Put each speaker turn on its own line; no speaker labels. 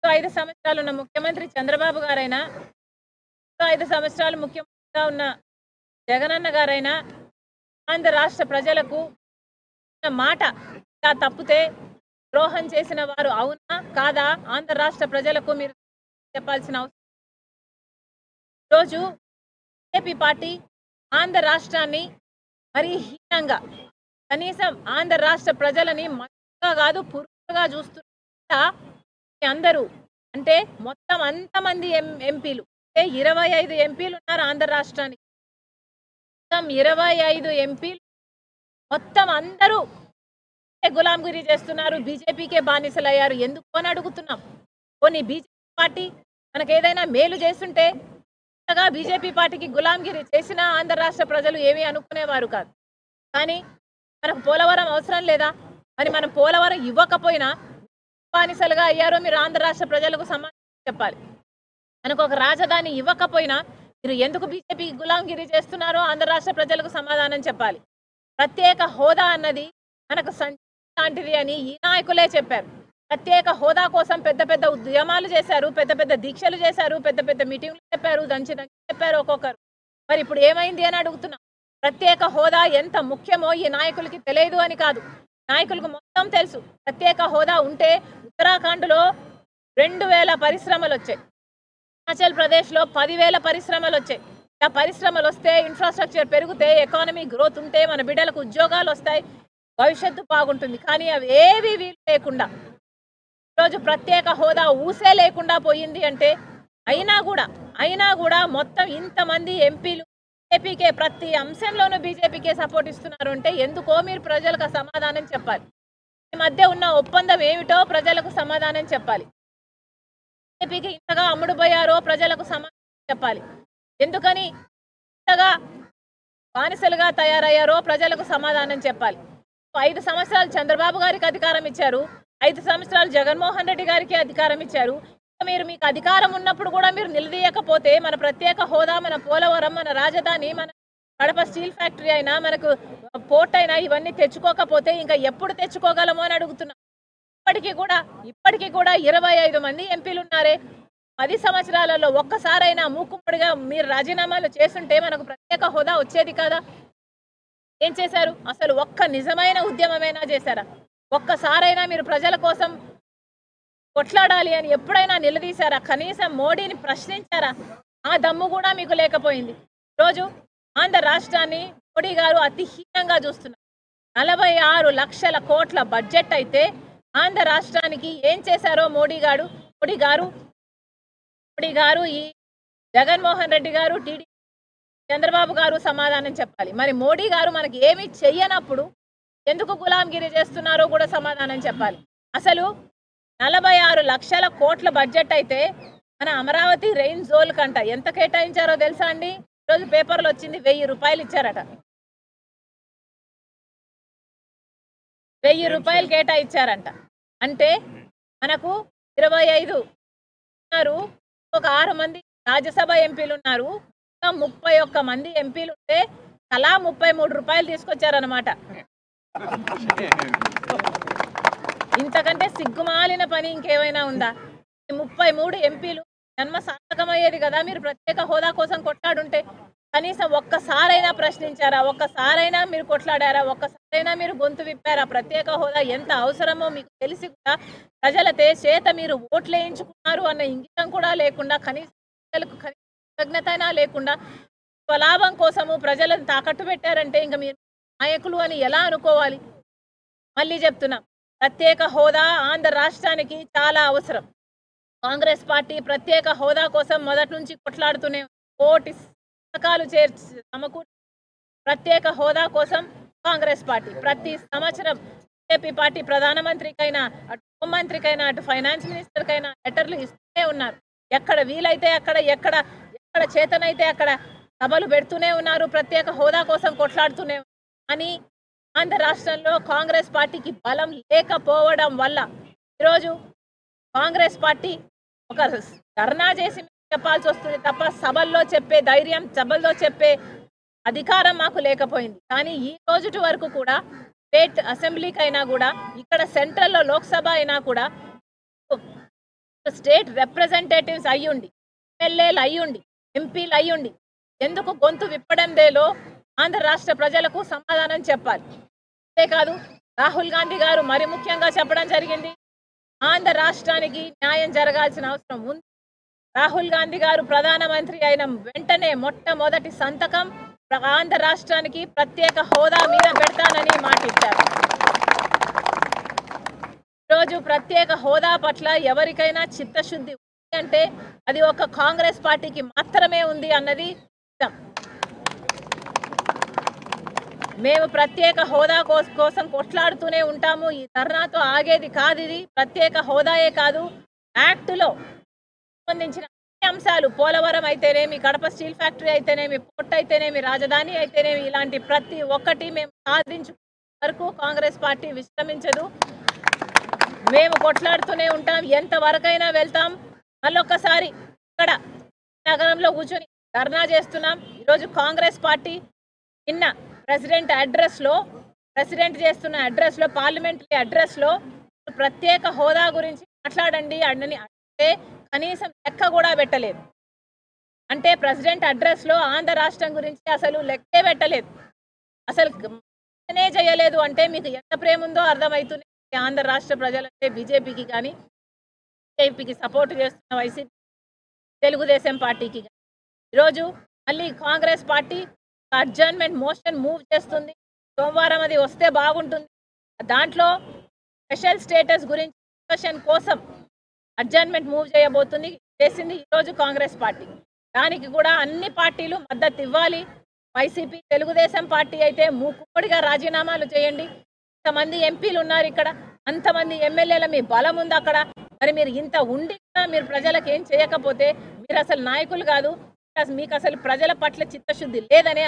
5 సంవత్సరాలు ఉన్న ముఖ్యమంత్రి చంద్రబాబు గారైనా, 5 సంవత్సరాలు ముఖ్యమంత్రిగా ఉన్న జగనన్న గారైనా ఆంధ్ర రాష్ట్ర ప్రజలకు ఇచ్చిన మాట ఇలా తప్పితే ద్రోహం చేసిన వారు అవునా కాదా ఆంధ్ర రాష్ట్ర ప్రజలకు మీరు చెప్పాల్సిన అవసరం. ఈరోజు బీజేపీ పార్టీ ఆంధ్ర రాష్ట్రాన్ని మరీ హీనంగా, కనీసం ఆంధ్ర రాష్ట్ర ప్రజలని మనిషిగా కాదు పురుగుగా చూస్తున్నా అందరూ అంటే మొత్తం అంతమంది ఎంపీలు అంటే 25 ఎంపీలు ఉన్నారు ఆంధ్ర రాష్ట్రానికి. మొత్తం 25 ఎంపీలు మొత్తం అందరూ గులాంగిరి చేస్తున్నారు, బీజేపీకే బానిసలయ్యారు. ఎందుకు అని అడుగుతున్నాం. పోనీ బీజేపీ పార్టీ మనకు ఏదైనా మేలు చేస్తుంటే బీజేపీ పార్టీకి గులాంగిరి చేసినా ఆంధ్ర రాష్ట్ర ప్రజలు ఏమీ అనుకునేవారు కాదు. కానీ మనకు పోలవరం అవసరం లేదా? మరి మనం పోలవరం ఇవ్వకపోయినా బానిసలుగా అయ్యారో మీరు ఆంధ్ర రాష్ట్ర ప్రజలకు సమాధానం చెప్పాలి. మనకు ఒక రాజధాని ఇవ్వకపోయినా మీరు ఎందుకు బీజేపీకి గులాంగిరి చేస్తున్నారో ఆంధ్ర రాష్ట్ర ప్రజలకు సమాధానం చెప్పాలి. ప్రత్యేక హోదా అన్నది మనకు లాంటిది అని ఈ నాయకులే చెప్పారు. ప్రత్యేక హోదా కోసం పెద్ద పెద్ద ఉద్యమాలు చేశారు, పెద్ద పెద్ద దీక్షలు చేశారు, పెద్ద పెద్ద మీటింగ్లు చెప్పారు, దంచి చెప్పారు ఒక్కొక్కరు. మరి ఇప్పుడు ఏమైంది అని అడుగుతున్నాం. ప్రత్యేక హోదా ఎంత ముఖ్యమో ఈ నాయకులకి తెలియదు అని కాదు, నాయకులకు మొత్తం తెలుసు. ప్రత్యేక హోదా ఉంటే ఉత్తరాఖండ్లో 2000 పరిశ్రమలు వచ్చాయి, హిమాచల్ ప్రదేశ్లో 10,000 పరిశ్రమలు వచ్చాయి. ఆ పరిశ్రమలు వస్తే ఇన్ఫ్రాస్ట్రక్చర్ పెరిగితే, ఎకానమీ గ్రోత్ ఉంటే మన బిడ్డలకు ఉద్యోగాలు వస్తాయి, భవిష్యత్తు బాగుంటుంది. కానీ అవి ఏవి వీలు లేకుండా ఈరోజు ప్రత్యేక హోదా ఊసే లేకుండా పోయింది. అంటే అయినా కూడా మొత్తం ఇంతమంది ఎంపీలు బీజేపీకే, ప్రతి అంశంలోనూ బీజేపీకే సపోర్ట్ ఇస్తున్నారు అంటే ఎందుకో మీరు ప్రజలకు సమాధానం చెప్పాలి. ఈ మధ్య ఉన్న ఒప్పందం ఏమిటో ప్రజలకు సమాధానం చెప్పాలి. బీజేపీకి ఇంతగా అమ్ముడుపోయారో ప్రజలకు సమాధానం చెప్పాలి. ఎందుకని ఇంతగా బానిసలుగా తయారయ్యారో ప్రజలకు సమాధానం చెప్పాలి. 5 సంవత్సరాలు చంద్రబాబు గారికి అధికారం ఇచ్చారు, 5 సంవత్సరాలు జగన్మోహన్ రెడ్డి గారికి అధికారం ఇచ్చారు. మీకు అధికారం ఉన్నప్పుడు కూడా మీరు నిలదీయకపోతే మన ప్రత్యేక హోదా, మన పోలవరం, మన రాజధాని, మన కడప స్టీల్ ఫ్యాక్టరీ అయినా, మనకు పోర్ట్ అయినా ఇవన్నీ తెచ్చుకోకపోతే ఇంకా ఎప్పుడు తెచ్చుకోగలమో అని అడుగుతున్నాం. ఇప్పటికీ కూడా 25 మంది ఎంపీలు ఉన్నారే. 10 సంవత్సరాలలో ఒక్కసారైనా మూకుమ్మడిగా మీరు రాజీనామాలు చేస్తుంటే మనకు ప్రత్యేక హోదా వచ్చేది కదా. ఏం చేశారు? అసలు ఒక్క నిజమైన ఉద్యమమైనా చేశారా? ఒక్కసారైనా మీరు ప్రజల కోసం కొట్లాడాలి అని ఎప్పుడైనా నిలదీశారా? కనీసం మోడీని ప్రశ్నించారా? ఆ దమ్ము కూడా మీకు లేకపోయింది. ఈరోజు ఆంధ్ర రాష్ట్రాన్ని మోడీ గారు అతి హీనంగా చూస్తున్నారు. 46 లక్షల కోట్ల బడ్జెట్ అయితే ఆంధ్ర రాష్ట్రానికి ఏం చేశారో మోడీ గారు ఈ జగన్మోహన్ రెడ్డి గారు, టీడీపీ చంద్రబాబు గారు సమాధానం చెప్పాలి. మరి మోడీ గారు మనకి ఏమి చెయ్యనప్పుడు ఎందుకు గులాంగిరి చేస్తున్నారో కూడా సమాధానం చెప్పాలి. అసలు 46 లక్షల కోట్ల బడ్జెట్ అయితే మన అమరావతి రెయిన్ జోన్ కంట ఎంత కేటాయించారో తెలుసా అండి? ఈరోజు పేపర్లో వచ్చింది, 1000 రూపాయలు ఇచ్చారట. 1000 రూపాయలు కేటాయించారంట. అంటే మనకు 25 ఉన్నారు, ఒక 6 మంది రాజ్యసభ ఎంపీలు ఉన్నారు, 31 మంది ఎంపీలు ఉంటే తలా 33 రూపాయలు తీసుకొచ్చారనమాట. ఇంతకంటే సిగ్గుమాలిన పని ఇంకేమైనా ఉందా? 33 ఎంపీలు జన్మ సార్థకమయ్యేది కదా మీరు ప్రత్యేక హోదా కోసం కొట్లాడుంటే. కనీసం ఒక్కసారైనా ప్రశ్నించారా? ఒక్కసారైనా మీరు కొట్లాడారా? ఒక్కసారైనా మీరు గొంతు విప్పారా? ప్రత్యేక హోదా ఎంత అవసరమో మీకు తెలిసి కూడా ప్రజల చేత మీరు ఓట్లేయించుకున్నారు అన్న ఇంగితం కూడా లేకుండా, కనీసం కృతజ్ఞతైనా లేకుండా స్వలాభం కోసము ప్రజలను తాకట్టు పెట్టారంటే ఇంకా మీరు నాయకులు అని ఎలా అనుకోవాలి? మళ్ళీ చెప్తున్నా, ప్రత్యేక హోదా ఆంధ్ర రాష్ట్రానికి చాలా అవసరం. కాంగ్రెస్ పార్టీ ప్రత్యేక హోదా కోసం మొదటి నుంచి కొట్లాడుతూనే కోటి పథకాలు సమకూర్చి ప్రత్యేక హోదా కోసం కాంగ్రెస్ పార్టీ ప్రతి సంవత్సరం బీజేపీ పార్టీ ప్రధానమంత్రికైనా, అటు హోంమంత్రికైనా, అటు ఫైనాన్స్ మినిస్టర్కైనా లెటర్లు ఇస్తూనే ఉన్నారు. ఎక్కడ వీలైతే ఎక్కడ చేతనైతే అక్కడ సభలు పెడుతూనే ఉన్నారు, ప్రత్యేక హోదా కోసం కొట్లాడుతూనే ఉన్నారు. అని ఆంధ్ర రాష్ట్రంలో కాంగ్రెస్ పార్టీకి బలం లేకపోవడం వల్ల ఈరోజు కాంగ్రెస్ పార్టీ ఒక ధర్నా చేసి చెప్పాల్సి వస్తుంది తప్ప సభల్లో చెప్పే ధైర్యం, సభల్లో చెప్పే అధికారం మాకు లేకపోయింది. కానీ ఈ రోజుటి వరకు కూడా స్టేట్ అసెంబ్లీకి అయినా కూడా, ఇక్కడ సెంట్రల్లో లోక్సభ అయినా కూడా స్టేట్ రిప్రజెంటేటివ్స్ అయ్యుండి, ఎమ్మెల్యేలు అయ్యుండి, ఎంపీలు అయ్యుండి ఎందుకు గొంతు విప్పడందేలో ఆంధ్ర రాష్ట్ర ప్రజలకు సమాధానం చెప్పాలి. అంతేకాదు రాహుల్ గాంధీ గారు మరి ముఖ్యంగా చెప్పడం జరిగింది, ఆంధ్ర రాష్ట్రానికి న్యాయం జరగాల్సిన అవసరం ఉంది. రాహుల్ గాంధీ గారు ప్రధానమంత్రి అయిన వెంటనే మొట్టమొదటి సంతకం ఆంధ్ర రాష్ట్రానికి ప్రత్యేక హోదా మీద పెడతానని మాటిచ్చారు. ఈరోజు ప్రత్యేక హోదా పట్ల ఎవరికైనా చిత్తశుద్ధి ఉంది అంటే అది ఒక కాంగ్రెస్ పార్టీకి మాత్రమే ఉంది అన్నది నిజం. మేము ప్రత్యేక హోదా కోసం కొట్లాడుతూనే ఉంటాము. ఈ ధర్నాతో ఆగేది కాదు. ఇది ప్రత్యేక హోదాయే కాదు, యాక్టులో సంబంధించిన అన్ని అంశాలు, పోలవరం అయితేనేమి, కడప స్టీల్ ఫ్యాక్టరీ అయితేనేమి, పోర్ట్ అయితేనేమి, రాజధాని అయితేనేమి, ఇలాంటి ప్రతి ఒక్కటి మేము సాధించుకునే వరకు కాంగ్రెస్ పార్టీ విశ్రమించదు. మేము కొట్లాడుతూనే ఉంటాం, ఎంతవరకైనా వెళ్తాం. మళ్ళొక్కసారి ఇక్కడ నగరంలో కూర్చొని ధర్నా చేస్తున్నాం. ఈరోజు కాంగ్రెస్ పార్టీ నిన్న ప్రెసిడెంట్ చేస్తున్న అడ్రస్లో, పార్లమెంటరీ అడ్రస్లో ప్రత్యేక హోదా గురించి మాట్లాడండి అని అంటే కనీసం లెక్క కూడా పెట్టలేదు. అంటే ప్రెసిడెంట్ అడ్రస్లో ఆంధ్ర రాష్ట్రం గురించి అసలు లెక్కే పెట్టలేదు, అసలు చేయలేదు. అంటే మీకు ఎంత ప్రేమ ఉందో అర్థమవుతుంది ఆంధ్ర రాష్ట్ర ప్రజలంటే. బీజేపీకి కానీ, బీజేపీకి సపోర్ట్ చేస్తున్న వైసీపీ, తెలుగుదేశం పార్టీకి కానీ. ఈరోజు మళ్ళీ Congress party adjournment motion move చేస్తుంది. సోమవారం అది వస్తే బాగుంటుంది. దాంట్లో స్పెషల్ స్టేటస్ గురించి డిస్కషన్ కోసం అడ్జర్న్మెంట్ మూవ్ చేసింది ఈరోజు కాంగ్రెస్ పార్టీ. దానికి కూడా అన్ని పార్టీలు మద్దతు ఇవ్వాలి. వైసీపీ, తెలుగుదేశం పార్టీ అయితే మూకుమ్మడిగా రాజీనామాలు చేయండి. ఇంతమంది ఎంపీలు ఉన్నారు ఇక్కడ, అంతమంది ఎమ్మెల్యేల మీ బలం ఉంది అక్కడ. మరి మీరు ఇంత ఉండి మీరు ప్రజలకు ఏం చేయకపోతే మీరు అసలు నాయకులు కాదు. మీకు అసలు ప్రజల పట్ల చిత్తశుద్ధి లేదనే